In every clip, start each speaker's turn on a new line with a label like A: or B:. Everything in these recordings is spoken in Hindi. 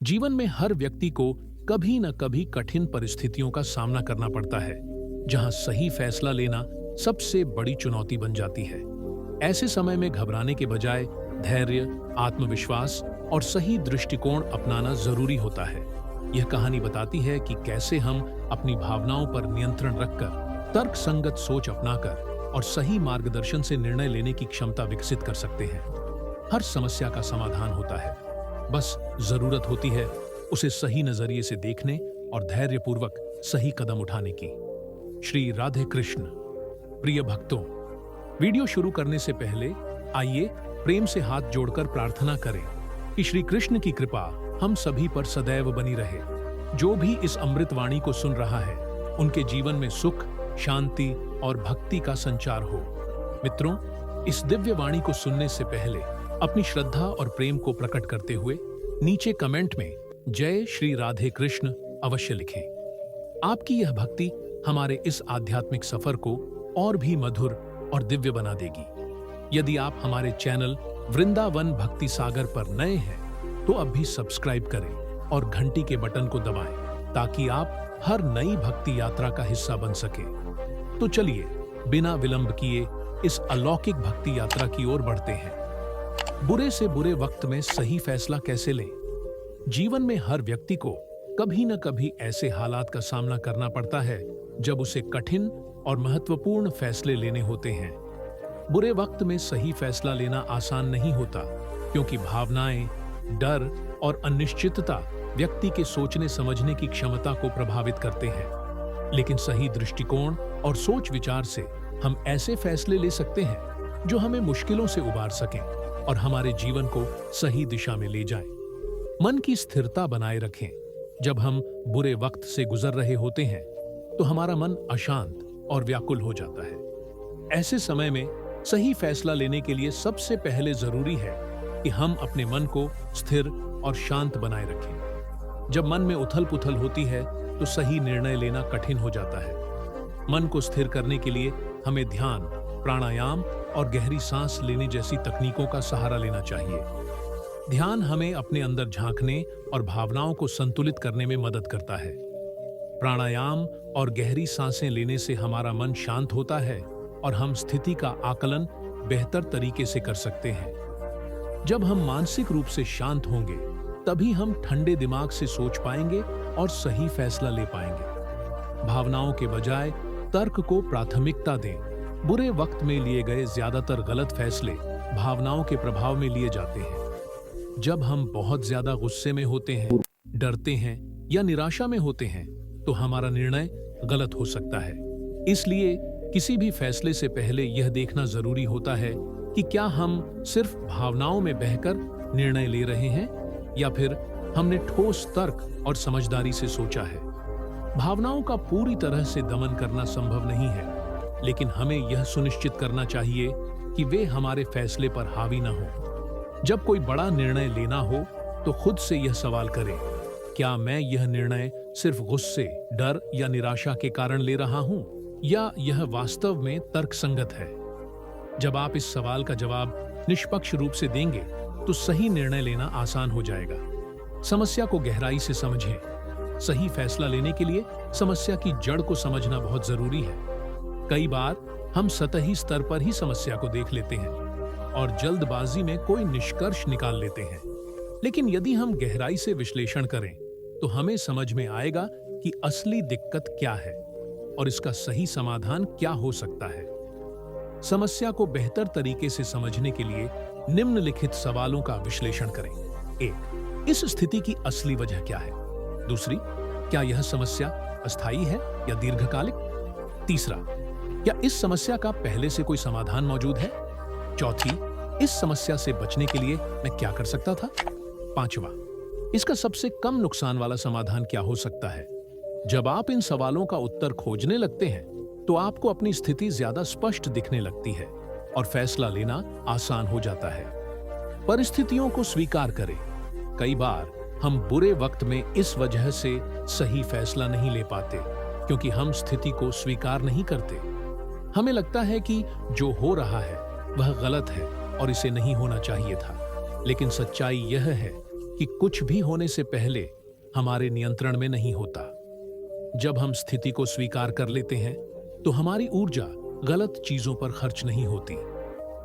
A: जीवन में हर व्यक्ति को कभी न कभी कठिन परिस्थितियों का सामना करना पड़ता है, जहां सही फैसला लेना सबसे बड़ी चुनौती बन जाती है। ऐसे समय में घबराने के बजाय धैर्य, आत्मविश्वास और सही दृष्टिकोण अपनाना जरूरी होता है। यह कहानी बताती है कि कैसे हम अपनी भावनाओं पर नियंत्रण रखकर, तर्क संगत सोच अपनाकर और सही मार्गदर्शन से निर्णय लेने की क्षमता विकसित कर सकते हैं। हर समस्या का समाधान होता है, बस जरूरत होती है उसे सही नजरिए से देखने और धैर्यपूर्वक सही कदम उठाने की। श्री राधे कृष्ण। प्रिय भक्तों, वीडियो शुरू करने से पहले आइए प्रेम से हाथ जोड़कर प्रार्थना करें कि श्री कृष्ण की कृपा हम सभी पर सदैव बनी रहे। जो भी इस अमृत वाणी को सुन रहा है, उनके जीवन में सुख, शांति और भक्ति का संचार हो। मित्रों, इस दिव्य वाणी को सुनने से पहले अपनी श्रद्धा और प्रेम को प्रकट करते हुए नीचे कमेंट में जय श्री राधे कृष्ण अवश्य लिखें। आपकी यह भक्ति हमारे इस आध्यात्मिक सफर को और भी मधुर और दिव्य बना देगी। यदि आप हमारे चैनल वृंदावन भक्ति सागर पर नए हैं, तो अब भी सब्सक्राइब करें और घंटी के बटन को दबाएं, ताकि आप हर नई भक्ति यात्रा का हिस्सा बन सके। तो चलिए बिना विलंब किए इस अलौकिक भक्ति यात्रा की ओर बढ़ते हैं। बुरे से बुरे वक्त में सही फैसला कैसे लें? जीवन में हर व्यक्ति को कभी न कभी ऐसे हालात का सामना करना पड़ता है जब उसे कठिन और महत्वपूर्ण फैसले लेने होते हैं। बुरे वक्त में सही फैसला लेना आसान नहीं होता, क्योंकि भावनाएं, डर और अनिश्चितता व्यक्ति के सोचने समझने की क्षमता को प्रभावित करते हैं। लेकिन सही दृष्टिकोण और सोच विचार से हम ऐसे फैसले ले सकते हैं जो हमें मुश्किलों से उबार सकें और हमारे जीवन को सही दिशा में ले जाएं। मन की स्थिरता बनाए रखें। जब हम बुरे वक्त से गुजर रहे होते हैं, तो हमारा मन अशांत और व्याकुल हो जाता है। ऐसे समय में सही फैसला लेने के लिए सबसे पहले जरूरी है कि हम अपने मन को स्थिर और शांत बनाए रखें। जब मन में उथल-पुथल होती है, तो सही निर्णय लेना कठिन हो जाता है। मन को स्थिर करने के लिए हमें ध्यान, प्राणायाम और गहरी सांस लेने जैसी तकनीकों का सहारा लेना चाहिए। ध्यान हमें अपने अंदर झांकने और भावनाओं को संतुलित करने में मदद करता है। प्राणायाम और गहरी सांसें लेने से हमारा मन शांत होता है और हम स्थिति का आकलन बेहतर तरीके से कर सकते हैं। जब हम मानसिक रूप से शांत होंगे, तभी हम ठंडे दिमाग से सोच पाएंगे और सही फैसला ले पाएंगे। भावनाओं के बजाय तर्क को प्राथमिकता दें। बुरे वक्त में लिए गए ज्यादातर गलत फैसले भावनाओं के प्रभाव में लिए जाते हैं। जब हम बहुत ज्यादा गुस्से में होते हैं, डरते हैं या निराशा में होते हैं, तो हमारा निर्णय गलत हो सकता है। इसलिए किसी भी फैसले से पहले यह देखना जरूरी होता है कि क्या हम सिर्फ भावनाओं में बहकर निर्णय ले रहे हैं या फिर हमने ठोस तर्क और समझदारी से सोचा है। भावनाओं का पूरी तरह से दमन करना संभव नहीं है, लेकिन हमें यह सुनिश्चित करना चाहिए कि वे हमारे फैसले पर हावी न हो। जब कोई बड़ा निर्णय लेना हो, तो खुद से यह सवाल करें, क्या मैं यह निर्णय सिर्फ गुस्से, डर या निराशा के कारण ले रहा हूं, या यह वास्तव में तर्कसंगत है? जब आप इस सवाल का जवाब निष्पक्ष रूप से देंगे, तो सही निर्णय लेना आसान हो जाएगा। समस्या को गहराई से समझें। सही फैसला लेने के लिए समस्या की जड़ को समझना बहुत जरूरी है। कई बार हम सतही स्तर पर ही समस्या को देख लेते हैं और जल्दबाजी में कोई निष्कर्ष निकाल लेते हैं। लेकिन यदि हम गहराई से विश्लेषण करें, तो हमें समझ में आएगा कि असली दिक्कत क्या है और इसका सही समाधान क्या हो सकता है। समस्या को बेहतर तरीके से समझने के लिए निम्नलिखित सवालों का विश्लेषण करें। 1. इस स्थिति की असली वजह क्या है? दूसरी, क्या यह समस्या अस्थायी है या दीर्घकालिक? तीसरा, क्या इस समस्या का पहले से कोई समाधान मौजूद है? चौथी, इस समस्या से बचने के लिए मैं क्या कर सकता था? पांचवा, इसका सबसे कम नुकसान वाला समाधान क्या हो सकता है? जब आप इन सवालों का उत्तर खोजने लगते हैं, तो आपको अपनी स्थिति ज्यादा स्पष्ट दिखने लगती है और फैसला लेना आसान हो जाता है। परिस्थितियों को स्वीकार करें। कई बार हम बुरे वक्त में इस वजह से सही फैसला नहीं ले पाते, क्योंकि हम स्थिति को स्वीकार नहीं करते। हमें लगता है कि जो हो रहा है वह गलत है और इसे नहीं होना चाहिए था। लेकिन सच्चाई यह है कि कुछ भी होने से पहले हमारे नियंत्रण में नहीं होता। जब हम स्थिति को स्वीकार कर लेते हैं तो हमारी ऊर्जा गलत चीजों पर खर्च नहीं होती।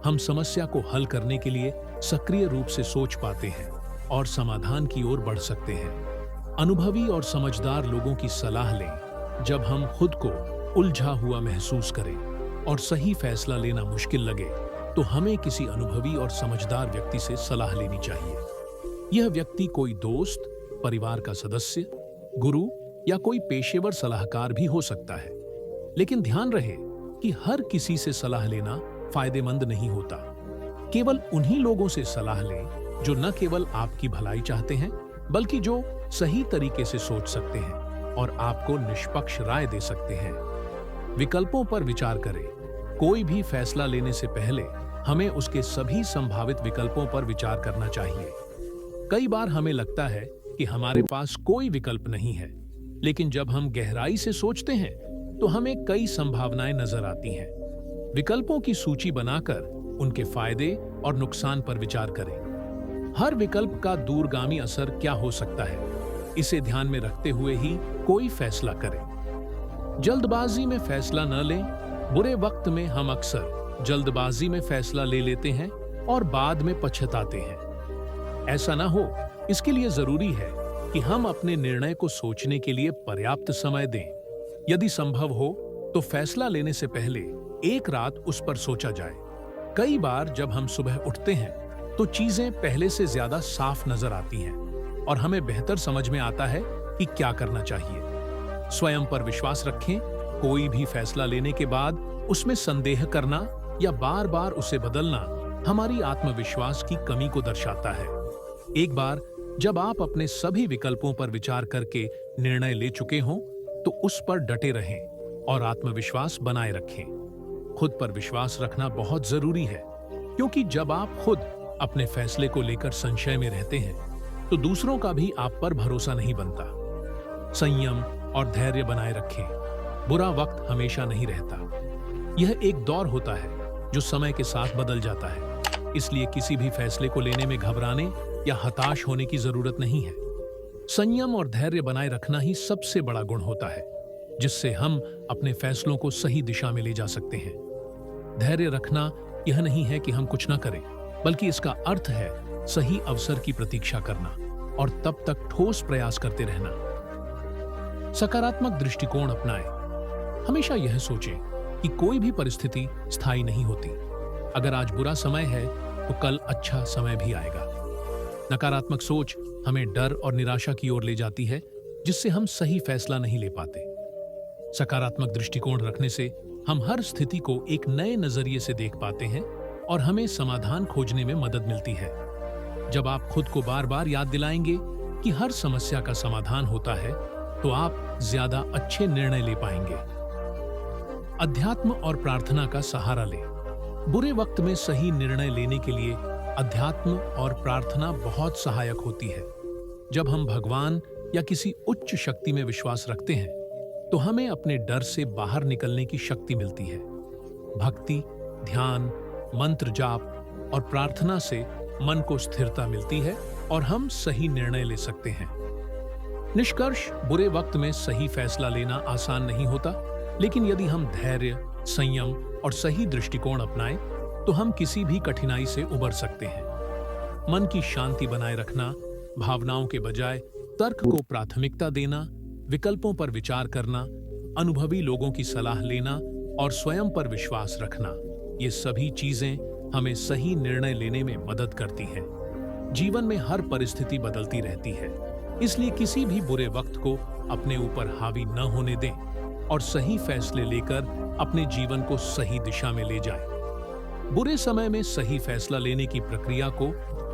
A: हम समस्या को हल करने के लिए सक्रिय रूप से सोच पाते हैं और समाधान की ओर बढ़ सकते हैं। अनुभवी और समझदार लोगों की सलाह लें। जब हम खुद को उलझा हुआ महसूस करें और सही फैसला लेना मुश्किल लगे तो हमें किसी अनुभवी और समझदार व्यक्ति से सलाह लेनी चाहिए। यह व्यक्ति कोई दोस्त, परिवार का सदस्य, गुरु या कोई पेशेवर सलाहकार भी हो सकता है। लेकिन ध्यान रहे कि हर किसी से सलाह लेना फायदेमंद नहीं होता। केवल उन्हीं लोगों से सलाह लें जो न केवल आपकी भलाई चाहते हैं बल्कि जो सही तरीके से सोच सकते हैं और आपको निष्पक्ष राय दे सकते हैं। विकल्पों पर विचार करें। कोई भी फैसला लेने से पहले हमें उसके सभी संभावित विकल्पों पर विचार करना चाहिए। कई बार हमें लगता है कि हमारे पास कोई विकल्प नहीं है, लेकिन जब हम गहराई से सोचते हैं तो हमें कई संभावनाएं नजर आती हैं। विकल्पों की सूची बनाकर उनके फायदे और नुकसान पर विचार करें। हर विकल्प का दूरगामी असर क्या हो सकता है, इसे ध्यान में रखते हुए ही कोई फैसला करें। जल्दबाजी में फैसला न लें। बुरे वक्त में हम अक्सर जल्दबाजी में फैसला ले लेते हैं और बाद में पछताते हैं। ऐसा ना हो, इसके लिए जरूरी है कि हम अपने निर्णय को सोचने के लिए पर्याप्त समय दें। यदि संभव हो तो फैसला लेने से पहले एक रात उस पर सोचा जाए। कई बार जब हम सुबह उठते हैं तो चीजें पहले से ज्यादा साफ नजर आती हैं और हमें बेहतर समझ में आता है कि क्या करना चाहिए। स्वयं पर विश्वास रखें। कोई भी फैसला लेने के बाद उसमें संदेह करना या बार बार उसे बदलना हमारी आत्मविश्वास की कमी को दर्शाता है। एक बार जब आप अपने सभी विकल्पों पर विचार करके निर्णय ले चुके हों तो उस पर डटे रहें और आत्मविश्वास बनाए रखें। खुद पर विश्वास रखना बहुत जरूरी है, क्योंकि जब आप खुद अपने फैसले को लेकर संशय में रहते हैं तो दूसरों का भी आप पर भरोसा नहीं बनता। संयम और धैर्य बनाए रखें। बुरा वक्त हमेशा नहीं रहता। यह एक दौर होता है जो समय के साथ बदल जाता है। इसलिए किसी भी फैसले को लेने में घबराने या हताश होने की जरूरत नहीं है। संयम और धैर्य बनाए रखना ही सबसे बड़ा गुण होता है, जिससे हम अपने फैसलों को सही दिशा में ले जा सकते हैं। धैर्य रखना यह नहीं है कि हम कुछ न करें, बल्कि इसका अर्थ है सही अवसर की प्रतीक्षा करना और तब तक ठोस प्रयास करते रहना। सकारात्मक दृष्टिकोण अपनाएं। हमेशा यह सोचें कि कोई भी परिस्थिति स्थायी नहीं होती। अगर आज बुरा समय है तो कल अच्छा समय भी आएगा। नकारात्मक सोच हमें डर और निराशा की ओर ले जाती है, जिससे हम सही फैसला नहीं ले पाते। सकारात्मक दृष्टिकोण रखने से हम हर स्थिति को एक नए नजरिए से देख पाते हैं और हमें समाधान खोजने में मदद मिलती है। जब आप खुद को बार बार याद दिलाएंगे कि हर समस्या का समाधान होता है, तो आप ज्यादा अच्छे निर्णय ले पाएंगे। अध्यात्म और प्रार्थना का सहारा लें। बुरे वक्त में सही निर्णय लेने के लिए अध्यात्म और प्रार्थना बहुत सहायक होती है। जब हम भगवान या किसी उच्च शक्ति में विश्वास रखते हैं तो हमें अपने डर से बाहर निकलने की शक्ति मिलती है। भक्ति, ध्यान, मंत्र जाप और प्रार्थना से मन को स्थिरता मिलती है और हम सही निर्णय ले सकते हैं। निष्कर्ष, बुरे वक्त में सही फैसला लेना आसान नहीं होता, लेकिन यदि हम धैर्य, संयम और सही दृष्टिकोण अपनाएं तो हम किसी भी कठिनाई से उबर सकते हैं। मन की शांति बनाए रखना, भावनाओं के बजाय तर्क को प्राथमिकता देना, विकल्पों पर विचार करना, अनुभवी लोगों की सलाह लेना और स्वयं पर विश्वास रखना, ये सभी चीजें हमें सही निर्णय लेने में मदद करती हैं। जीवन में हर परिस्थिति बदलती रहती है, इसलिए किसी भी बुरे वक्त को अपने ऊपर हावी न होने दें और सही फैसले लेकर अपने जीवन को सही दिशा में ले जाएं। बुरे समय में सही फैसला लेने की प्रक्रिया को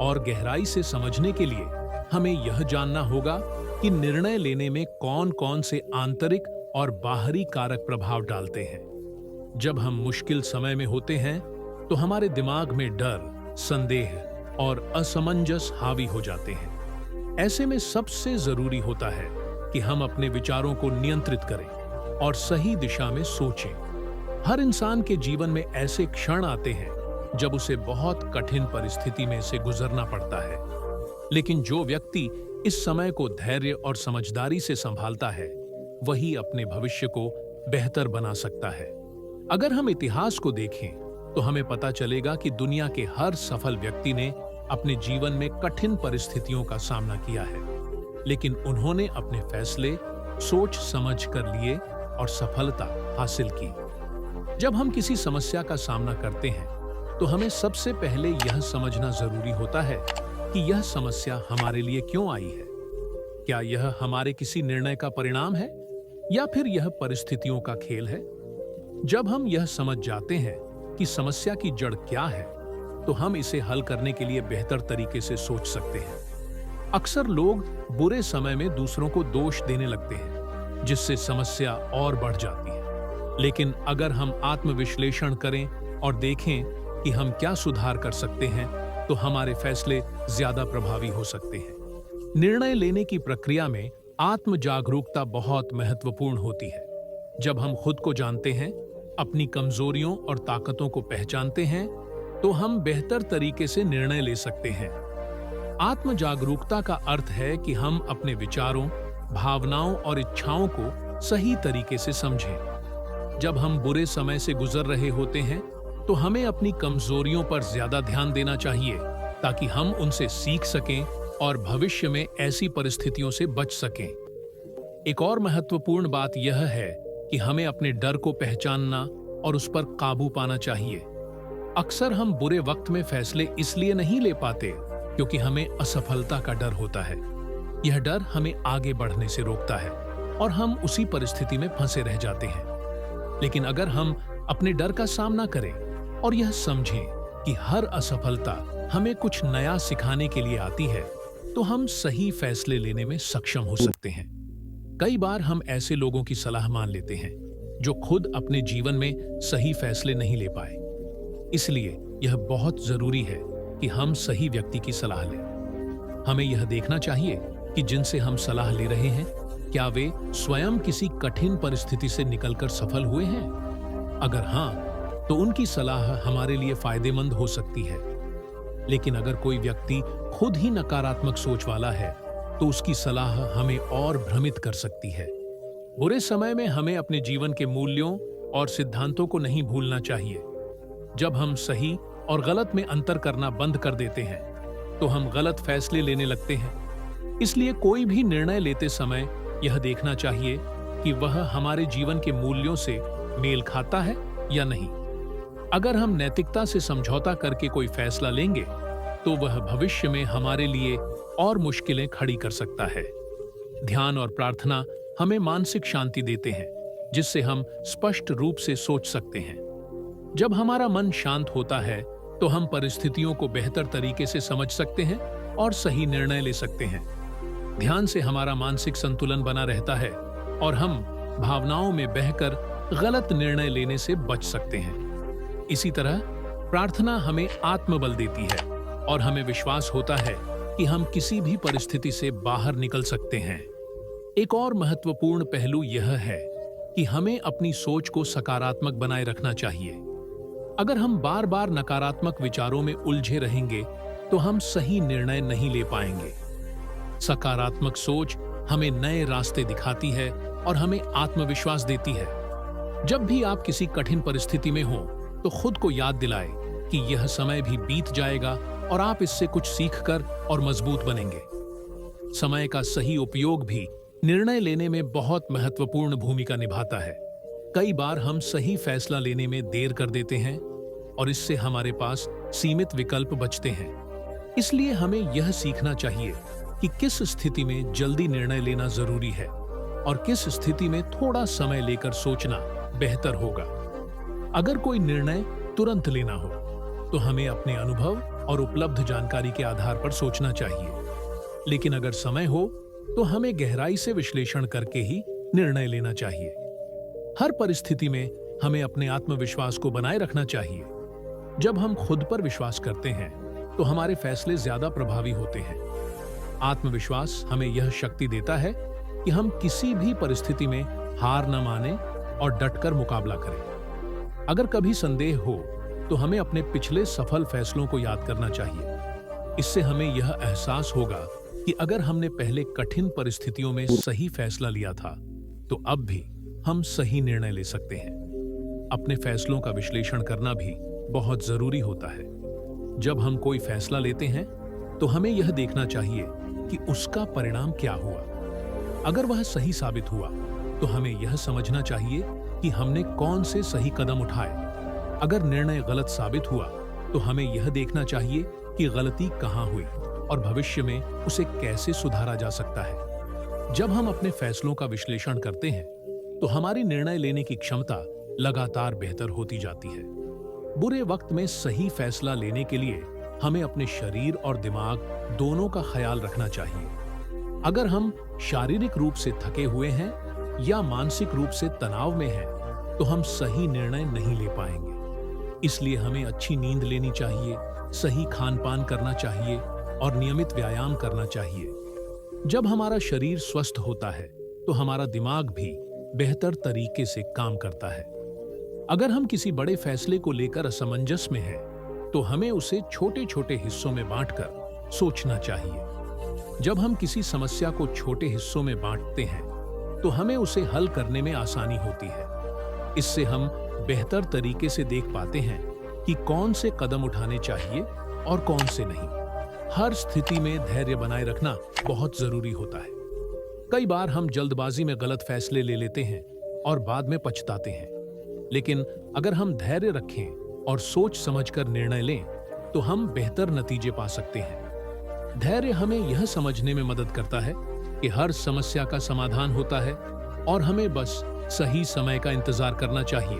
A: और गहराई से समझने के लिए हमें यह जानना होगा कि निर्णय लेने में कौन कौन से आंतरिक और बाहरी कारक प्रभाव डालते हैं। जब हम मुश्किल समय में होते हैं तो हमारे दिमाग में डर, संदेह और असमंजस हावी हो जाते हैं। ऐसे में सबसे जरूरी होता है कि हम अपने विचारों को नियंत्रित करें और सही दिशा में सोचें। हर इंसान के जीवन में ऐसे क्षण आते हैं जब उसे बहुत कठिन परिस्थिति में से गुजरना पड़ता है। लेकिन जो व्यक्ति इस समय को धैर्य और समझदारी से संभालता है, वही अपने भविष्य को बेहतर बना सकता है। अगर हम इतिहास को देखें, तो हमें पता चलेगा कि दुनिया के हर सफल व्यक्ति ने अपने जीवन में कठिन परिस्थितियों का सामना किया है, लेकिन उन्होंने अपने फैसले सोच समझ कर लिए और सफलता हासिल की। जब हम किसी समस्या का सामना करते हैं, तो हमें सबसे पहले यह समझना जरूरी होता है कि यह समस्या हमारे लिए क्यों आई है। क्या यह हमारे किसी निर्णय का परिणाम है या फिर यह परिस्थितियों का खेल है? जब हम यह समझ जाते हैं कि समस्या की जड़ क्या है, तो हम इसे हल करने के लिए बेहतर तरीके से सोच सकते हैं। अक्सर लोग बुरे समय में दूसरों को दोष देने लगते हैं, जिससे समस्या और बढ़ जाती है। लेकिन अगर हम आत्मविश्लेषण करें और देखें कि हम क्या सुधार कर सकते हैं, तो हमारे फैसले ज्यादा प्रभावी हो सकते हैं। निर्णय लेने की प्रक्रिया में आत्म जागरूकता बहुत महत्वपूर्ण होती है। जब हम खुद को जानते हैं, अपनी कमजोरियों और ताकतों को पहचानते हैं, तो हम बेहतर तरीके से निर्णय ले सकते हैं। आत्म जागरूकता का अर्थ है कि हम अपने विचारों, भावनाओं और इच्छाओं को सही तरीके से समझें। जब हम बुरे समय से गुजर रहे होते हैं, तो हमें अपनी कमजोरियों पर ज्यादा ध्यान देना चाहिए, ताकि हम उनसे सीख सकें और भविष्य में ऐसी परिस्थितियों से बच सकें। एक और महत्वपूर्ण बात यह है कि हमें अपने डर को पहचानना और उस पर काबू पाना चाहिए। अक्सर हम बुरे वक्त में फैसले इसलिए नहीं ले पाते क्योंकि हमें असफलता का डर होता है। यह डर हमें आगे बढ़ने से रोकता है और हम उसी परिस्थिति में फंसे रह जाते हैं। लेकिन अगर हम अपने डर का सामना करें और यह समझें कि हर असफलता हमें कुछ नया सिखाने के लिए आती है, तो हम सही फैसले लेने में सक्षम हो सकते हैं। कई बार हम ऐसे लोगों की सलाह मान लेते हैं जो खुद अपने जीवन में सही फैसले नहीं ले पाए। इसलिए यह बहुत जरूरी है कि हम सही व्यक्ति की सलाह लें। हमें यह देखना चाहिए कि जिनसे हम सलाह ले रहे हैं, क्या वे स्वयं किसी कठिन परिस्थिति से निकलकर सफल हुए हैं? अगर हाँ, तो उनकी सलाह हमारे लिए फायदेमंद हो सकती है। लेकिन अगर कोई व्यक्ति खुद ही नकारात्मक सोच वाला है, तो उसकी सलाह हमें और भ्रमित कर सकती है। बुरे समय में हमें अपने जीवन के मूल्यों और सिद्धांतों को नहीं भूलना चाहिए। जब हम सही और गलत में अंतर करना बंद कर देते हैं, तो हम गलत फैसले लेने लगते हैं। इसलिए कोई भी निर्णय लेते समय यह देखना चाहिए कि वह हमारे जीवन के मूल्यों से मेल खाता है या नहीं। अगर हम नैतिकता से समझौता करके कोई फैसला लेंगे, तो वह भविष्य में हमारे लिए और मुश्किलें खड़ी कर सकता है। ध्यान और प्रार्थना हमें मानसिक शांति देते हैं, जिससे हम स्पष्ट रूप से सोच सकते हैं। जब हमारा मन शांत होता है, तो हम परिस्थितियों को बेहतर तरीके से समझ सकते हैं और सही निर्णय ले सकते हैं। ध्यान से हमारा मानसिक संतुलन बना रहता है और हम भावनाओं में बहकर गलत निर्णय लेने से बच सकते हैं। इसी तरह प्रार्थना हमें आत्मबल देती है और हमें विश्वास होता है कि हम किसी भी परिस्थिति से बाहर निकल सकते हैं। एक और महत्वपूर्ण पहलू यह है कि हमें अपनी सोच को सकारात्मक बनाए रखना चाहिए। अगर हम बार बार नकारात्मक विचारों में उलझे रहेंगे, तो हम सही निर्णय नहीं ले पाएंगे। सकारात्मक सोच हमें नए रास्ते दिखाती है और हमें आत्मविश्वास देती है। जब भी आप किसी कठिन परिस्थिति में हो, तो खुद को याद दिलाएं कि यह समय भी बीत जाएगा और आप इससे कुछ सीखकर और मजबूत बनेंगे। समय का सही उपयोग भी निर्णय लेने में बहुत महत्वपूर्ण भूमिका निभाता है। कई बार हम सही फैसला लेने में देर कर देते हैं और इससे हमारे पास सीमित विकल्प बचते हैं। इसलिए हमें यह सीखना चाहिए कि किस स्थिति में जल्दी निर्णय लेना जरूरी है और किस स्थिति में थोड़ा समय लेकर सोचना बेहतर होगा। अगर कोई निर्णय तुरंत लेना हो, तो हमें अपने अनुभव और उपलब्ध जानकारी के आधार पर सोचना चाहिए। लेकिन अगर समय हो, तो हमें गहराई से विश्लेषण करके ही निर्णय लेना चाहिए। हर परिस्थिति में हमें अपने आत्मविश्वास को बनाए रखना चाहिए। जब हम खुद पर विश्वास करते हैं, तो हमारे फैसले ज्यादा प्रभावी होते हैं। आत्मविश्वास हमें यह शक्ति देता है कि हम किसी भी परिस्थिति में हार न माने और डटकर मुकाबला करें। अगर कभी संदेह हो, तो हमें अपने पिछले सफल फैसलों को याद करना चाहिए। इससे हमें यह एहसास होगा कि अगर हमने पहले कठिन परिस्थितियों में सही फैसला लिया था, तो अब भी हम सही निर्णय ले सकते हैं। अपने फैसलों का विश्लेषण करना भी बहुत जरूरी होता है। जब हम कोई फैसला लेते हैं, तो हमें यह देखना चाहिए कि उसका परिणाम क्या हुआ। अगर वह सही साबित हुआ, तो हमें यह समझना चाहिए कि हमने कौन से सही कदम उठाए। अगर निर्णय गलत साबित हुआ, तो हमें यह देखना चाहिए कि गलती कहाँ हुई और भविष्य में उसे कैसे सुधारा जा सकता है। जब हम अपने फैसलों का विश्लेषण करते हैं, तो हमारी निर्णय लेने की क्षमता लगातार बेहतर होती जाती है। बुरे वक्त में सही फैसला लेने के लिए हमें अपने शरीर और दिमाग दोनों का ख्याल रखना चाहिए। अगर हम शारीरिक रूप से थके हुए हैं या मानसिक रूप से तनाव में हैं, तो हम सही निर्णय नहीं ले पाएंगे। इसलिए हमें अच्छी नींद लेनी चाहिए, सही खान-पान करना चाहिए और नियमित व्यायाम करना चाहिए। जब हमारा शरीर स्वस्थ होता है, तो हमारा दिमाग भी बेहतर तरीके से काम करता है। अगर हम किसी बड़े फैसले को लेकर असमंजस में हैं, तो हमें उसे छोटे-छोटे हिस्सों में बांटकर सोचना चाहिए। जब हम किसी समस्या को छोटे हिस्सों में बांटते हैं, तो हमें उसे हल करने में आसानी होती है। इससे हम बेहतर तरीके से देख पाते हैं कि कौन से कदम उठाने चाहिए और कौन से नहीं। हर स्थिति में धैर्य बनाए रखना बहुत जरूरी होता है। कई बार हम जल्दबाजी में गलत फैसले ले लेते हैं और बाद में पछताते हैं। लेकिन अगर हम धैर्य रखें और सोच समझकर निर्णय लें, तो हम बेहतर नतीजे पा सकते हैं। धैर्य हमें यह समझने में मदद करता है कि हर समस्या का समाधान होता है और हमें बस सही समय का इंतजार करना चाहिए।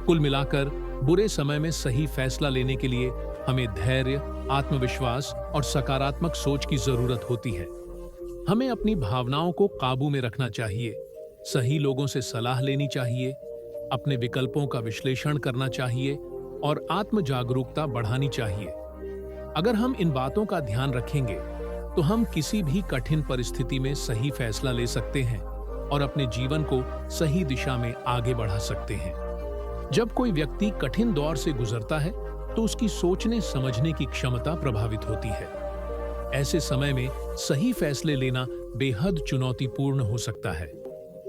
A: कुल मिलाकर बुरे समय में सही फैसला लेने के लिए हमें धैर्य, आत्मविश्वास और सकारात्मक सोच की जरूरत होती है। हमें अपनी भावनाओं को काबू में रखना चाहिए, सही लोगों से सलाह लेनी चाहिए, अपने विकल्पों का विश्लेषण करना चाहिए और आत्म जागरूकता बढ़ानी चाहिए। अगर हम इन बातों का ध्यान रखेंगे, तो हम किसी भी कठिन परिस्थिति में सही फैसला ले सकते हैं और अपने जीवन को सही दिशा में आगे बढ़ा सकते हैं। जब कोई व्यक्ति कठिन दौर से गुजरता है, तो उसकी सोचने समझने की क्षमता प्रभावित होती है। ऐसे समय में सही फैसले लेना बेहद चुनौतीपूर्ण हो सकता है।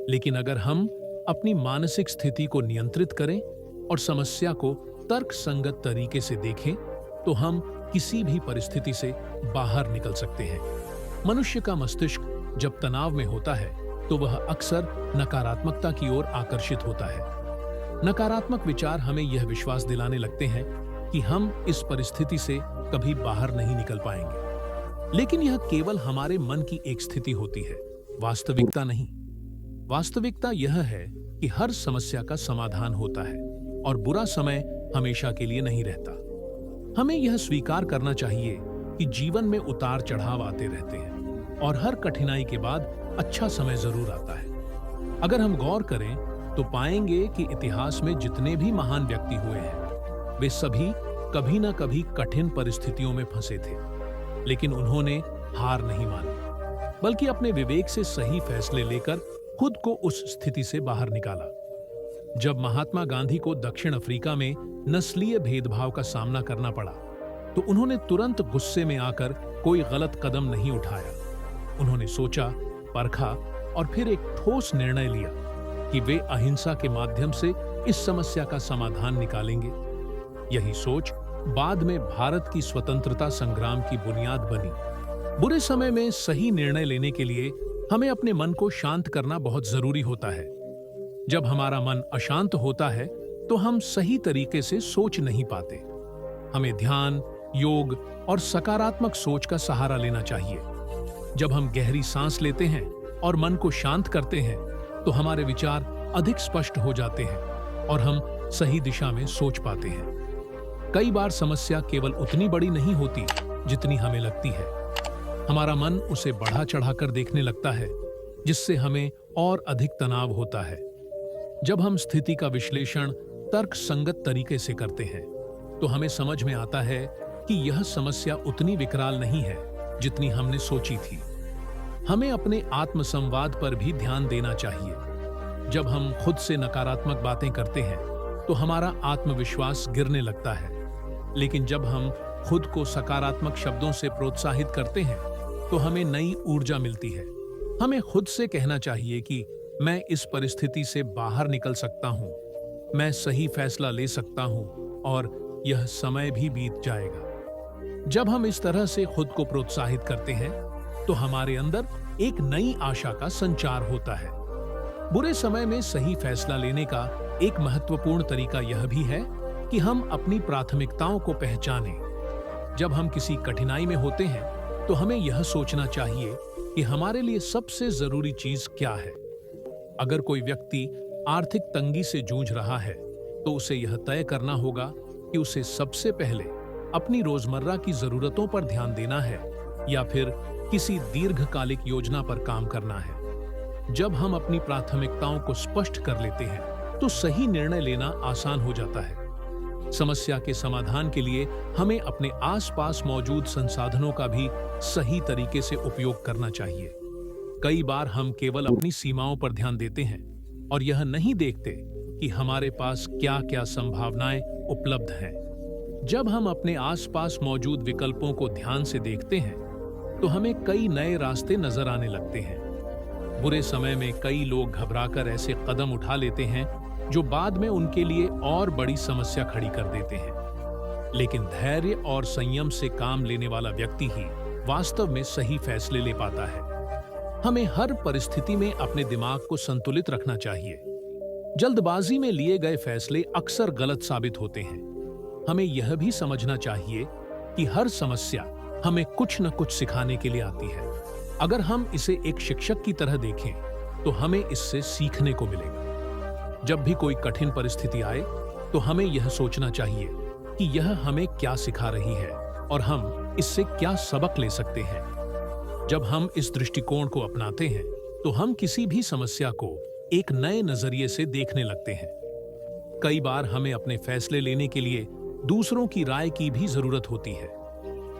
A: लेकिन अगर हम अपनी मानसिक स्थिति को नियंत्रित करें और समस्या को तर्कसंगत तरीके से देखें, तो हम किसी भी परिस्थिति से बाहर निकल सकते हैं। मनुष्य का मस्तिष्क जब तनाव में होता है, तो वह अक्सर नकारात्मकता की ओर आकर्षित होता है। नकारात्मक विचार हमें यह विश्वास दिलाने लगते हैं कि हम इस परिस्थिति से कभी बाहर नहीं निकल पाएंगे। लेकिन यह केवल हमारे मन की एक स्थिति होती है, वास्तविकता नहीं। वास्तविकता यह है कि हर समस्या का समाधान होता है और बुरा समय हमेशा के लिए नहीं रहता। हमें यह स्वीकार करना चाहिए कि जीवन में उतार चढ़ाव आते रहते हैं और हर कठिनाई के बाद अच्छा समय जरूर आता है। अगर हम गौर करें, तो पाएंगे कि इतिहास में जितने भी महान व्यक्ति हुए हैं, वे सभी कभी ना कभी कठिन परिस्थितियों में फंसे थे। लेकिन उन्होंने हार नहीं मानी, बल्कि अपने विवेक से सही फैसले लेकर खुद को उस स्थिति से बाहर निकाला। जब महात्मा गांधी को दक्षिण अफ्रीका में नस्लीय भेदभाव का सामना करना पड़ा, तो उन्होंने तुरंत गुस्से में आकर कोई गलत कदम नहीं उठाया। उन्होंने सोचा, परखा और फिर एक ठोस निर्णय लिया कि वे अहिंसा के माध्यम से इस समस्या का समाधान निकालेंगे। यही सोच बाद में भारत की स्वतंत्रता संग्राम की बुनियाद बनी। बुरे समय में सही निर्णय लेने के लिए हमें अपने मन को शांत करना बहुत जरूरी होता है। जब हमारा मन अशांत होता है, तो हम सही तरीके से सोच नहीं पाते। हमें ध्यान, योग और सकारात्मक सोच का सहारा लेना चाहिए। जब हम गहरी सांस लेते हैं और मन को शांत करते हैं, तो हमारे विचार अधिक स्पष्ट हो जाते हैं और हम सही दिशा में सोच पाते हैं। कई बार समस्या केवल उतनी बड़ी नहीं होती जितनी हमें लगती है। हमारा मन उसे बढ़ा चढ़ाकर देखने लगता है, जिससे हमें और अधिक तनाव होता है। जब हम स्थिति का विश्लेषण तर्कसंगत तरीके से करते हैं, तो हमें समझ में आता है कि यह समस्या उतनी विकराल नहीं है जितनी हमने सोची थी। हमें अपने आत्मसंवाद पर भी ध्यान देना चाहिए। जब हम खुद से नकारात्मक बातें करते हैं, तो हमारा आत्मविश्वास गिरने लगता है। लेकिन जब हम खुद को सकारात्मक शब्दों से प्रोत्साहित करते हैं तो हमें नई ऊर्जा मिलती है। हमें खुद से कहना चाहिए कि मैं इस परिस्थिति से बाहर निकल सकता हूँ, मैं सही फैसला ले सकता हूँ और यह समय भी बीत जाएगा। जब हम इस तरह से खुद को प्रोत्साहित करते हैं तो हमारे अंदर एक नई आशा का संचार होता है। बुरे समय में सही फैसला लेने का एक महत्वपूर्ण तरीका यह भी है कि हम अपनी प्राथमिकताओं को पहचानें। जब हम किसी कठिनाई में होते हैं तो हमें यह सोचना चाहिए कि हमारे लिए सबसे जरूरी चीज क्या है। अगर कोई व्यक्ति आर्थिक तंगी से जूझ रहा है तो उसे यह तय करना होगा कि उसे सबसे पहले अपनी रोजमर्रा की जरूरतों पर ध्यान देना है या फिर किसी दीर्घकालिक योजना पर काम करना है। जब हम अपनी प्राथमिकताओं को स्पष्ट कर लेते हैं तो सही निर्णय लेना आसान हो जाता है। समस्या के समाधान के लिए हमें अपने आसपास मौजूद संसाधनों का भी सही तरीके से उपयोग करना चाहिए। कई बार हम केवल अपनी सीमाओं पर ध्यान देते हैं और यह नहीं देखते कि हमारे पास क्या-क्या संभावनाएं उपलब्ध हैं। जब हम अपने आसपास मौजूद विकल्पों को ध्यान से देखते हैं तो हमें कई नए रास्ते नजर आने लगते हैं। बुरे समय में कई लोग घबराकर ऐसे कदम उठा लेते हैं जो बाद में उनके लिए और बड़ी समस्या खड़ी कर देते हैं। लेकिन धैर्य और संयम से काम लेने वाला व्यक्ति ही वास्तव में सही फैसले ले पाता है। हमें हर परिस्थिति में अपने दिमाग को संतुलित रखना चाहिए। जल्दबाजी में लिए गए फैसले अक्सर गलत साबित होते हैं। हमें यह भी समझना चाहिए कि हर समस्या हमें कुछ न कुछ सिखाने के लिए आती है। अगर हम इसे एक शिक्षक की तरह देखें तो हमें इससे सीखने को मिलेगा। जब भी कोई कठिन परिस्थिति आए तो हमें यह सोचना चाहिए कि यह हमें क्या सिखा रही है और हम इससे क्या सबक ले सकते हैं। जब हम इस दृष्टिकोण को अपनाते हैं तो हम किसी भी समस्या को एक नए नजरिए से देखने लगते हैं। कई बार हमें अपने फैसले लेने के लिए दूसरों की राय की भी जरूरत होती है,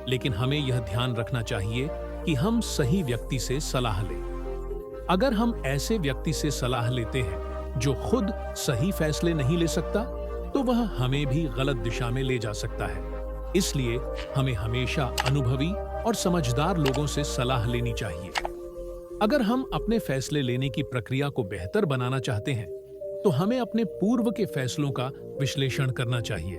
A: लेकिन हमें यह ध्यान रखना चाहिए कि हम सही व्यक्ति से सलाह लें। अगर हम ऐसे व्यक्ति से सलाह लेते हैं जो खुद सही फैसले नहीं ले सकता तो वह हमें भी गलत दिशा में ले जा सकता है। इसलिए हमें हमेशा अनुभवी और समझदार लोगों से सलाह लेनी चाहिए। अगर हम अपने फैसले लेने की प्रक्रिया को बेहतर बनाना चाहते हैं तो हमें अपने पूर्व के फैसलों का विश्लेषण करना चाहिए।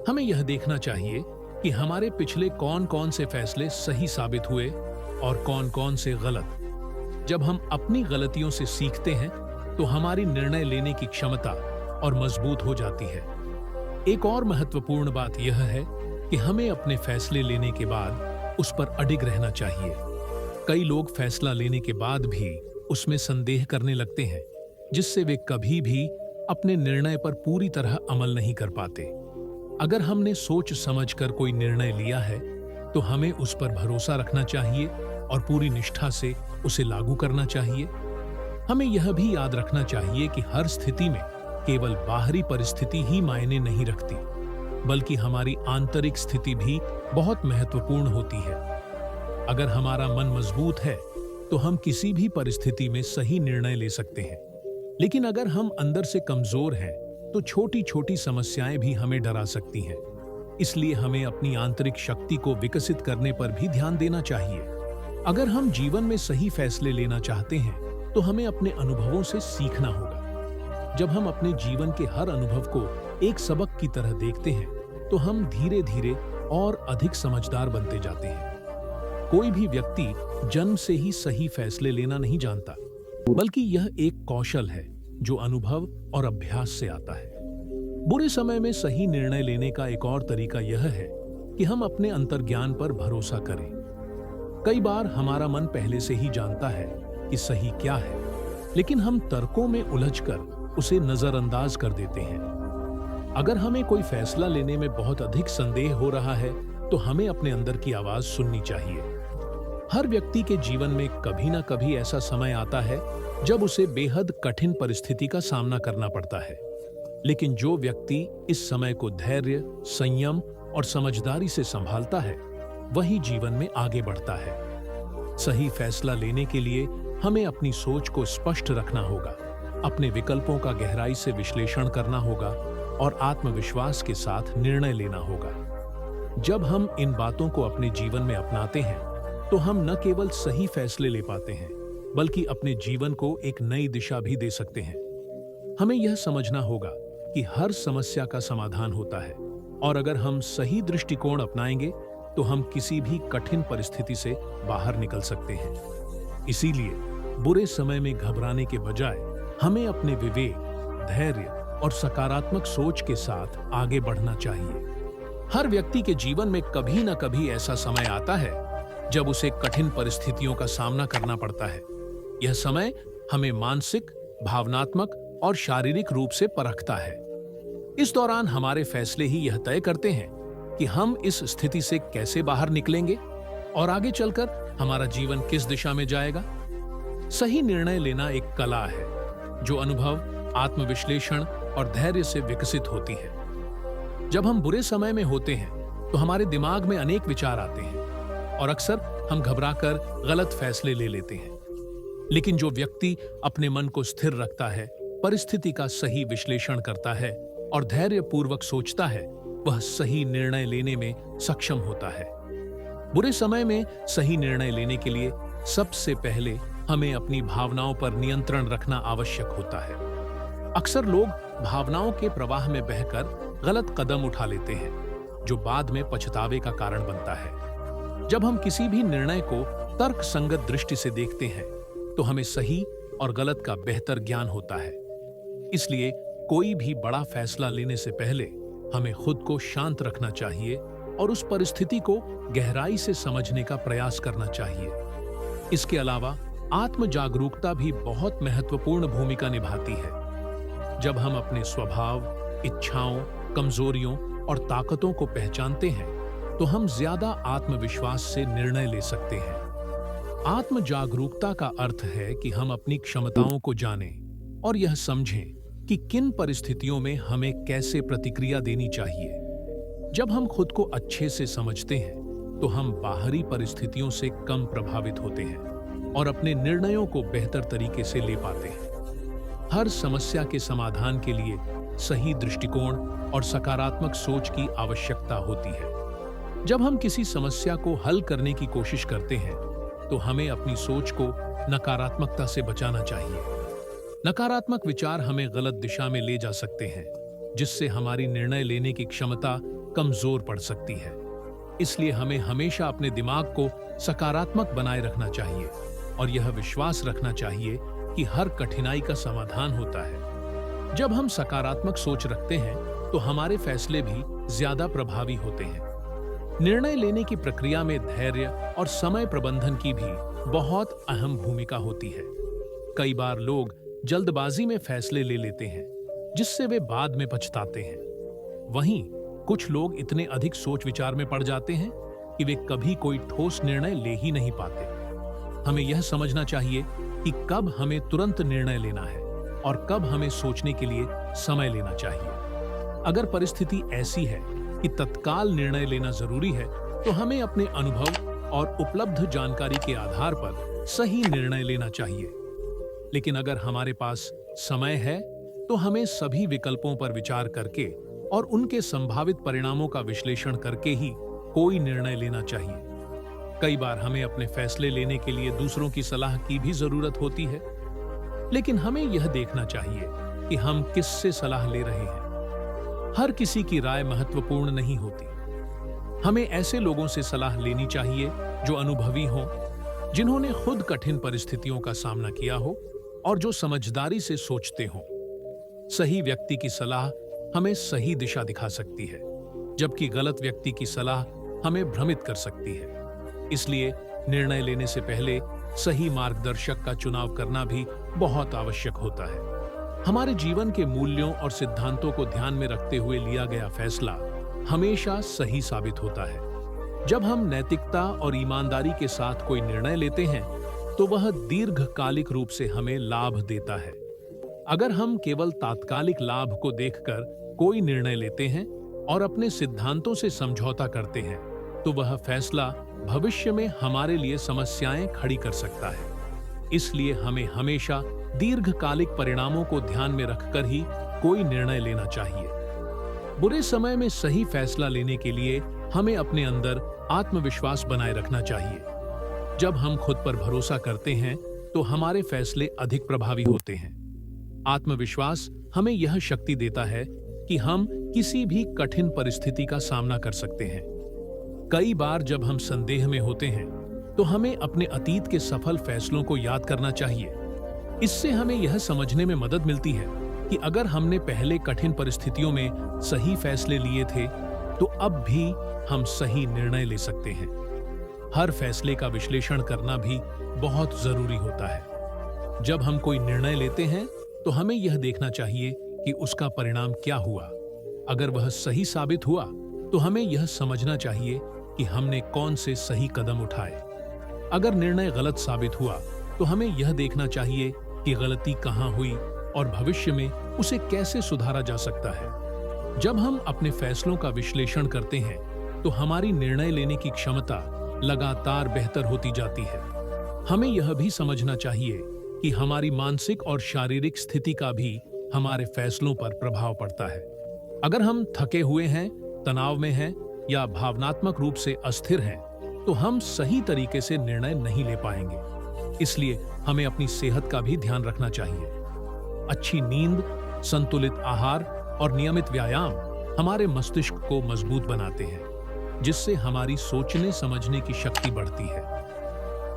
A: हमें यह देखना चाहिए कि हमारे पिछले कौन-कौन से फैसले सही साबित हुए और कौन-कौन से गलत। जब हम अपनी गलतियों से सीखते हैं तो हमारी निर्णय लेने की क्षमता और मजबूत हो जाती है। एक और महत्वपूर्ण बात यह है कि हमें अपने फैसले लेने के बाद उस पर अडिग रहना चाहिए। कई लोग फैसला लेने के बाद भी उसमें संदेह करने लगते हैं, जिससे वे कभी भी अपने निर्णय पर पूरी तरह अमल नहीं कर पाते। अगर हमने सोच समझकर कोई निर्णय लिया है तो हमें उस पर भरोसा रखना चाहिए और पूरी निष्ठा से उसे लागू करना चाहिए। हमें यह भी याद रखना चाहिए कि हर स्थिति में केवल बाहरी परिस्थिति ही मायने नहीं रखती, बल्कि हमारी आंतरिक स्थिति भी बहुत महत्वपूर्ण होती है। अगर हमारा मन मजबूत है तो हम किसी भी परिस्थिति में सही निर्णय ले सकते हैं, लेकिन अगर हम अंदर से कमजोर हैं तो छोटी छोटी समस्याएं भी हमें डरा सकती हैं। इसलिए हमें अपनी आंतरिक शक्ति को विकसित करने पर भी ध्यान देना चाहिए। अगर हम जीवन में सही फैसले लेना चाहते हैं तो हमें अपने अनुभवों से सीखना होगा। जब हम अपने जीवन के हर अनुभव को एक सबक की तरह देखते हैं तो हम धीरे धीरे और अधिक समझदार बनते जाते हैं। कोई भी व्यक्ति जन्म से ही सही फैसले लेना नहीं जानता, बल्कि यह एक कौशल है जो अनुभव और अभ्यास से आता है। बुरे समय में सही निर्णय लेने का एक और तरीका यह है कि हम अपने अंतर्ज्ञान पर भरोसा करें। कई बार हमारा मन पहले से ही जानता है कि सही क्या है, लेकिन हम तर्कों में उलझकर उसे नजरअंदाज कर देते हैं। अगर हमें कोई फैसला लेने में बहुत अधिक संदेह हो रहा है तो हमें अपने अंदर की आवाज सुननी चाहिए। हर व्यक्ति के जीवन में कभी ना कभी ऐसा समय आता है जब उसे बेहद कठिन परिस्थिति का सामना करना पड़ता है, लेकिन जो व्यक्ति इस समय को धैर्य, संयम और समझदारी से संभालता है वही जीवन में आगे बढ़ता है। सही फैसला लेने के लिए हमें अपनी सोच को स्पष्ट रखना होगा, अपने विकल्पों का गहराई से विश्लेषण करना होगा और आत्मविश्वास के साथ निर्णय लेना होगा। जब हम इन बातों को अपने जीवन में अपनाते हैं, तो हम न केवल सही फैसले ले पाते हैं, बल्कि अपने जीवन को एक नई दिशा भी दे सकते हैं। हमें यह समझना होगा कि हर समस्या का समाधान होता है, और अगर हम सही दृष्टिकोण अपनाएंगे, तो हम किसी भी कठिन परिस्थिति से बाहर निकल सकते हैं। इसीलिए बुरे समय में घबराने के बजाय हमें अपने विवेक, धैर्य और सकारात्मक सोच के साथ आगे बढ़ना चाहिए। हर व्यक्ति के जीवन में कभी न कभी ऐसा समय आता है जब उसे कठिन परिस्थितियों का सामना करना पड़ता है। यह समय हमें मानसिक, भावनात्मक और शारीरिक रूप से परखता है। इस दौरान हमारे फैसले ही यह तय करते हैं कि हम इस स्थिति से कैसे बाहर निकलेंगे और आगे चलकर हमारा जीवन किस दिशा में जाएगा। सही निर्णय लेना एक कला है जो अनुभव, आत्मविश्लेषण और धैर्य से विकसित होती है। जब हम बुरे समय में होते हैं तो हमारे दिमाग में अनेक विचार आते हैं और अक्सर हम घबराकर गलत फैसले ले लेते हैं। लेकिन जो व्यक्ति अपने मन को स्थिर रखता है, परिस्थिति का सही विश्लेषण करता है और धैर्यपूर्वक सोचता है, वह सही निर्णय लेने में सक्षम होता है। बुरे समय में सही निर्णय लेने के लिए सबसे पहले हमें अपनी भावनाओं पर नियंत्रण रखना आवश्यक होता है। अक्सर लोग भावनाओं के प्रवाह में बहकर गलत कदम उठा लेते हैं, जो बाद में पछतावे का कारण बनता है। जब हम किसी भी निर्णय को तर्क संगत दृष्टि से देखते हैं, तो हमें सही और गलत का बेहतर ज्ञान होता है। इसलिए कोई भी बड़ा फैसला लेने से पहले हमें खुद को शांत रखना चाहिए और उस परिस्थिति को गहराई से समझने का प्रयास करना चाहिए। इसके अलावा आत्म जागरूकता भी बहुत महत्वपूर्ण भूमिका निभाती है। जब हम अपने स्वभाव, इच्छाओं, कमजोरियों और ताकतों को पहचानते हैं, तो हम ज्यादा आत्मविश्वास से निर्णय ले सकते हैं। आत्म जागरूकता का अर्थ है कि हम अपनी क्षमताओं को जानें और यह समझें कि किन परिस्थितियों में हमें कैसे प्रतिक्रिया देनी चाहिए। जब हम खुद को अच्छे से समझते हैं, तो हम बाहरी परिस्थितियों से कम प्रभावित होते हैं और अपने निर्णयों को बेहतर तरीके से ले पाते हैं। हर समस्या के समाधान के लिए सही दृष्टिकोण और सकारात्मक सोच की आवश्यकता होती है। जब हम किसी समस्या को हल करने की कोशिश करते हैं, तो हमें अपनी सोच को नकारात्मकता से बचाना चाहिए। नकारात्मक विचार हमें गलत दिशा में ले जा सकते हैं, जिससे हमारी निर्णय लेने की क्षमता कमजोर पड़ सकती है। इसलिए हमें हमेशा अपने दिमाग को सकारात्मक बनाए रखना चाहिए और यह विश्वास रखना चाहिए कि हर कठिनाई का समाधान होता है। जब हम सकारात्मक सोच रखते हैं, तो हमारे फैसले भी ज्यादा प्रभावी होते हैं। निर्णय लेने की प्रक्रिया में धैर्य और समय प्रबंधन की भी बहुत अहम भूमिका होती है। कई बार लोग जल्दबाजी में फैसले ले लेते हैं, जिससे वे बाद में पछताते हैं। वहीं कुछ लोग इतने अधिक सोच विचार में पड़ जाते हैं कि वे कभी कोई ठोस निर्णय ले ही नहीं पाते। हमें यह समझना चाहिए कि कब हमें तुरंत निर्णय लेना है और कब हमें सोचने के लिए समय लेना चाहिए। अगर परिस्थिति ऐसी है कि तत्काल निर्णय लेना जरूरी है, तो हमें अपने अनुभव और उपलब्ध जानकारी के आधार पर सही निर्णय लेना चाहिए। लेकिन अगर हमारे पास समय है, तो हमें सभी विकल्पों पर विचार करके और उनके संभावित परिणामों का विश्लेषण करके ही कोई निर्णय लेना चाहिए। कई बार हमें अपने फैसले लेने के लिए दूसरों की सलाह की भी जरूरत होती है, लेकिन हमें यह देखना चाहिए कि हम किससे सलाह ले रहे हैं। हर किसी की राय महत्वपूर्ण नहीं होती। हमें ऐसे लोगों से सलाह लेनी चाहिए जो अनुभवी हों, जिन्होंने खुद कठिन परिस्थितियों का सामना किया हो और जो समझदारी से सोचते हों। सही व्यक्ति की सलाह हमें सही दिशा दिखा सकती है, जबकि गलत व्यक्ति की सलाह हमें भ्रमित कर सकती है। इसलिए निर्णय लेने से पहले सही मार्गदर्शक का चुनाव करना भी बहुत आवश्यक होता है। हमारे जीवन के मूल्यों और सिद्धांतों को ध्यान में रखते हुए लिया गया फैसला हमेशा सही साबित होता है। जब हम नैतिकता और ईमानदारी के साथ कोई निर्णय लेते हैं, तो वह दीर्घकालिक रूप से हमें लाभ देता है। अगर हम केवल तात्कालिक लाभ को देखकर कोई निर्णय लेते हैं और अपने सिद्धांतों से समझौता करते हैं, तो वह फैसला भविष्य में हमारे लिए समस्याएं खड़ी कर सकता है। इसलिए हमें हमेशा दीर्घकालिक परिणामों को ध्यान में रखकर ही कोई निर्णय लेना चाहिए। बुरे समय में सही फैसला लेने के लिए हमें अपने अंदर आत्मविश्वास बनाए रखना चाहिए। जब हम खुद पर भरोसा करते हैं तो हमारे फैसले अधिक प्रभावी होते हैं। आत्मविश्वास हमें यह शक्ति देता है कि हम किसी भी कठिन परिस्थिति का सामना कर सकते हैं। कई बार जब हम संदेह में होते हैं तो हमें अपने अतीत के सफल फैसलों को याद करना चाहिए। इससे हमें यह समझने में मदद मिलती है कि अगर हमने पहले कठिन परिस्थितियों में सही फैसले लिए थे तो अब भी हम सही निर्णय ले सकते हैं। हर फैसले का विश्लेषण करना भी बहुत जरूरी होता है। जब हम कोई निर्णय लेते हैं तो हमें यह देखना चाहिए कि उसका परिणाम क्या हुआ। अगर वह सही साबित हुआ तो हमें यह समझना चाहिए कि हमने कौन से सही कदम उठाए। अगर निर्णय गलत साबित हुआ तो हमें यह देखना चाहिए कि गलती कहां हुई और भविष्य में उसे कैसे सुधारा जा सकता है। जब हम अपने फैसलों का विश्लेषण करते हैं तो हमारी निर्णय लेने की क्षमता लगातार बेहतर होती जाती है। हमें यह भी समझना चाहिए कि हमारी मानसिक और शारीरिक स्थिति का भी हमारे फैसलों पर प्रभाव पड़ता है। अगर हम थके हुए हैं, तनाव में हैं या भावनात्मक रूप से अस्थिर हैं, तो हम सही तरीके से निर्णय नहीं ले पाएंगे। इसलिए हमें अपनी सेहत का भी ध्यान रखना चाहिए। अच्छी नींद, संतुलित आहार और नियमित व्यायाम हमारे मस्तिष्क को मजबूत बनाते हैं, जिससे हमारी सोचने समझने की शक्ति बढ़ती है।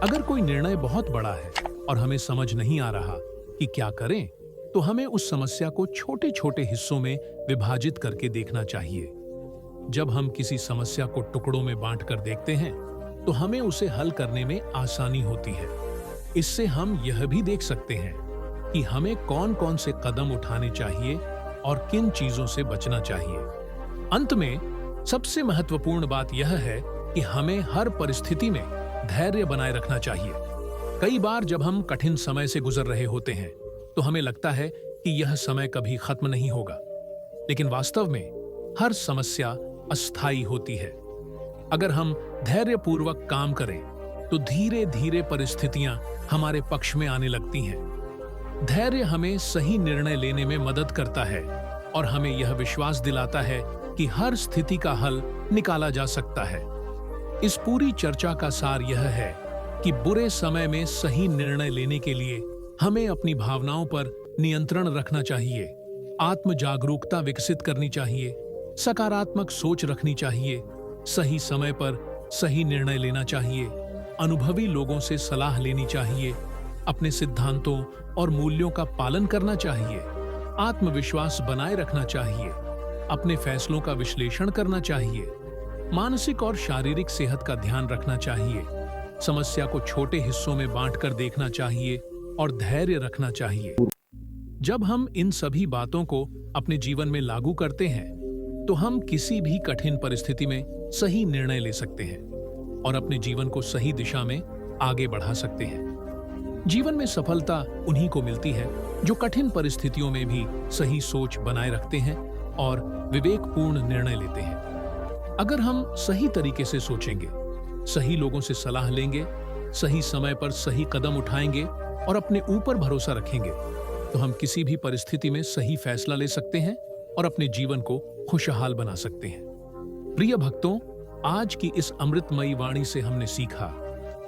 A: अगर कोई निर्णय बहुत बड़ा है और हमें समझ नहीं आ रहा कि क्या करें, तो हमें उस समस्या को छोटे छोटे हिस्सों में विभाजित करके देखना चाहिए। जब हम किसी समस्या को टुकड़ों में बांटकर देखते हैं तो हमें उसे हल करने में आसानी होती है। इससे हम यह भी देख सकते हैं कि हमें कौन कौन से कदम उठाने चाहिए और किन चीजों से बचना चाहिए। अंत में सबसे महत्वपूर्ण बात यह है कि हमें हर परिस्थिति में धैर्य बनाए रखना चाहिए। कई बार जब हम कठिन समय से गुजर रहे होते हैं तो हमें लगता है कि यह समय कभी खत्म नहीं होगा, लेकिन वास्तव में हर समस्या अस्थायी होती है। अगर हम धैर्यपूर्वक काम करें तो धीरे धीरे परिस्थितियां हमारे पक्ष में आने लगती हैं। धैर्य हमें सही निर्णय लेने में मदद करता है और हमें यह विश्वास दिलाता है कि हर स्थिति का हल निकाला जा सकता है। इस पूरी चर्चा का सार यह है कि बुरे समय में सही निर्णय लेने के लिए हमें अपनी भावनाओं पर नियंत्रण रखना चाहिए, आत्म जागरूकता विकसित करनी चाहिए, सकारात्मक सोच रखनी चाहिए, सही समय पर सही निर्णय लेना चाहिए, अनुभवी लोगों से सलाह लेनी चाहिए, अपने सिद्धांतों और मूल्यों का पालन करना चाहिए, आत्मविश्वास बनाए रखना चाहिए, अपने फैसलों का विश्लेषण करना चाहिए, मानसिक और शारीरिक सेहत का ध्यान रखना चाहिए, समस्या को छोटे हिस्सों में बांटकर देखना चाहिए और धैर्य रखना चाहिए। जब हम इन सभी बातों को अपने जीवन में लागू करते हैं तो हम किसी भी कठिन परिस्थिति में सही निर्णय ले सकते हैं और अपने जीवन को सही दिशा में आगे बढ़ा सकते हैं। जीवन में सफलता उन्हीं को मिलती है जो कठिन परिस्थितियों में भी सही सोच बनाए रखते हैं और विवेकपूर्ण निर्णय लेते हैं। अगर हम सही तरीके से सोचेंगे, सही लोगों से सलाह लेंगे, सही समय पर सही कदम उठाएंगे और अपने ऊपर भरोसा रखेंगे, तो हम किसी भी परिस्थिति में सही फैसला ले सकते हैं और अपने जीवन को खुशहाल बना सकते हैं। प्रिय भक्तों, आज की इस अमृतमयी वाणी से हमने सीखा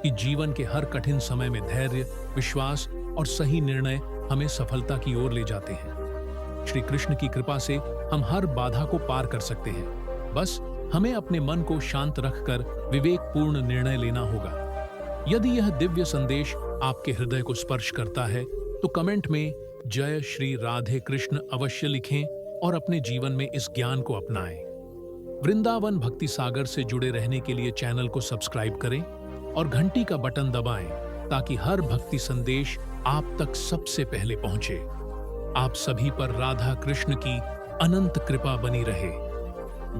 A: कि जीवन के हर कठिन समय में धैर्य, विश्वास और सही निर्णय हमें सफलता की ओर ले जाते हैं। श्री कृष्ण की कृपा से हम हर बाधा को पार कर सकते हैं। बस हमें अपने मन को शांत रखकर विवेकपूर्ण निर्णय लेना होगा। यदि यह दिव्य संदेश आपके हृदय को स्पर्श करता है तो कमेंट में जय श्री राधे कृष्ण अवश्य लिखें और अपने जीवन में इस ज्ञान को अपनाएं। वृंदावन भक्ति सागर से जुड़े रहने के लिए चैनल को सब्सक्राइब करें और घंटी का बटन दबाएं ताकि हर भक्ति संदेश आप तक सबसे पहले पहुंचे। आप सभी पर राधा कृष्ण की अनंत कृपा बनी रहे।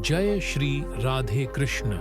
A: जय श्री राधे कृष्ण।